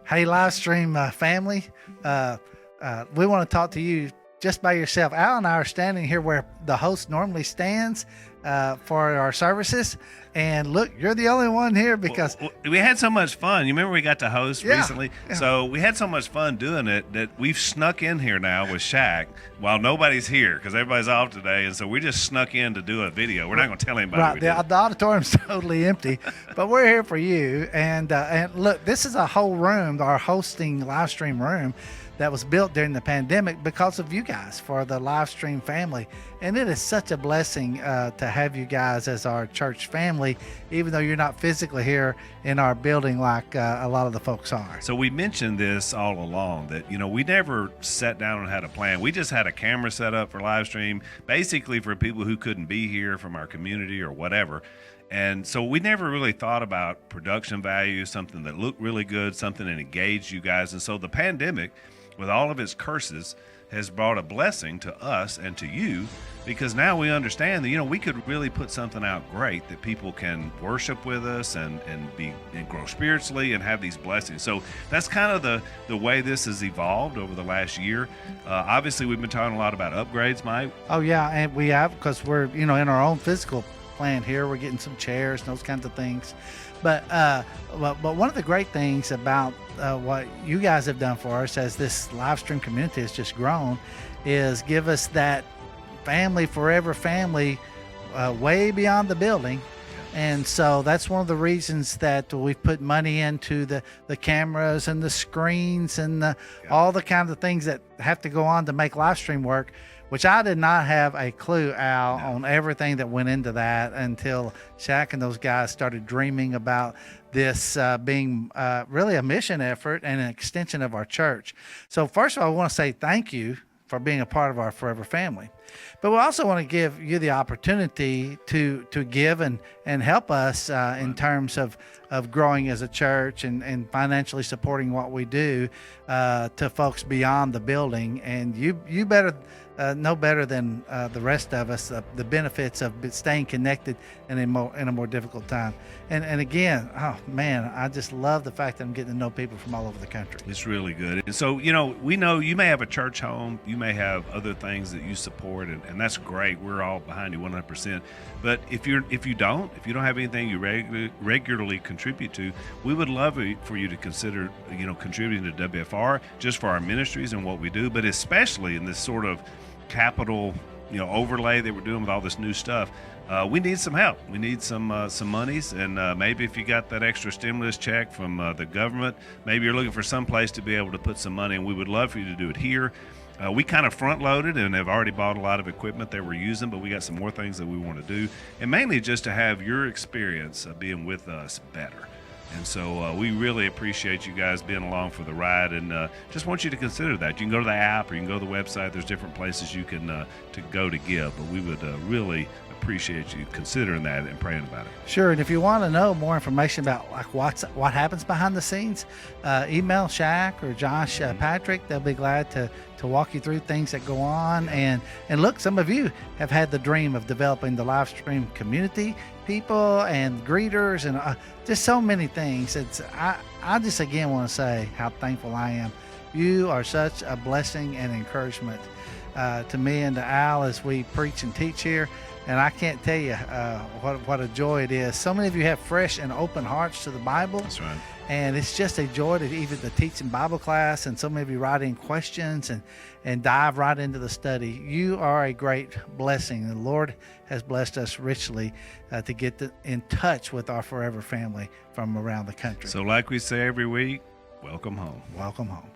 Hey, Livestream family, we want to talk to you just by yourself. Al and I are standing here where the host normally stands for our services. And look, you're the only one here because we had so much fun. You remember we got to host recently? Yeah. So we had so much fun doing it that we've snuck in here now with Shaq while nobody's here because everybody's off today. And so we just snuck in to do a video. We're not going to tell anybody. Right, the auditorium's totally empty, but we're here for you. And look, this is a whole room, our hosting live stream room, that was built during the pandemic because of you guys, for the live stream family. And it is such a blessing to have you guys as our church family, even though you're not physically here in our building like a lot of the folks are. So we mentioned this all along that, we never sat down and had a plan. We just had a camera set up for live stream, basically for people who couldn't be here from our community or whatever. And so we never really thought about production value, something that looked really good, something that engaged you guys. And so the pandemic, with all of its curses, has brought a blessing to us and to you, because now we understand that, we could really put something out great that people can worship with us and grow spiritually and have these blessings. So that's kind of the way this has evolved over the last year. Obviously, we've been talking a lot about upgrades, Mike. Oh, yeah, and we have, because we're, in our own physical plan here. We're getting some chairs and those kinds of things. But one of the great things about what you guys have done for us as this live stream community has just grown is give us that family, forever family, way beyond the building. And so that's one of the reasons that we've put money into the cameras and the screens and all the kinds of things that have to go on to make live stream work, which I did not have a clue, Al, on everything that went into that until Shaq and those guys started dreaming about this being really a mission effort and an extension of our church. So first of all, I want to say thank you for being a part of our forever family. But we also want to give you the opportunity to give and help us in terms of growing as a church and financially supporting what we do to folks beyond the building. And you better know better than the rest of us the benefits of staying connected in a more difficult time. And again, oh man, I just love the fact that I'm getting to know people from all over the country. It's really good. And so, we know you may have a church home, you may have other things that you support, and that's great. We're all behind you 100%. But if you don't have anything you regularly contribute to, we would love for you to consider, contributing to WFR just for our ministries and what we do, but especially in this sort of capital, overlay that we're doing with all this new stuff. We need some help. We need some monies, and maybe if you got that extra stimulus check from the government, maybe you're looking for some place to be able to put some money, and we would love for you to do it here. We kind of front-loaded and have already bought a lot of equipment that we're using, but we got some more things that we want to do, and mainly just to have your experience of being with us better. And so we really appreciate you guys being along for the ride, and just want you to consider that. You can go to the app or you can go to the website. There's different places you can to go to give, but we would really appreciate you considering that and praying about it. Sure, and if you want to know more information about what happens behind the scenes, email Shaq or Josh Patrick. They'll be glad to walk you through things that go on. And look, some of you have had the dream of developing the live stream community, people and greeters, and just so many things. I just again want to say how thankful I am. You are such a blessing and encouragement to me and to Al as we preach and teach here. And I can't tell you what a joy it is. So many of you have fresh and open hearts to the Bible. That's right. And it's just a joy to even to teach in Bible class, and so many of you write in questions and dive right into the study. You are a great blessing. The Lord has blessed us richly to get in touch with our forever family from around the country. So like we say every week, welcome home. Welcome home.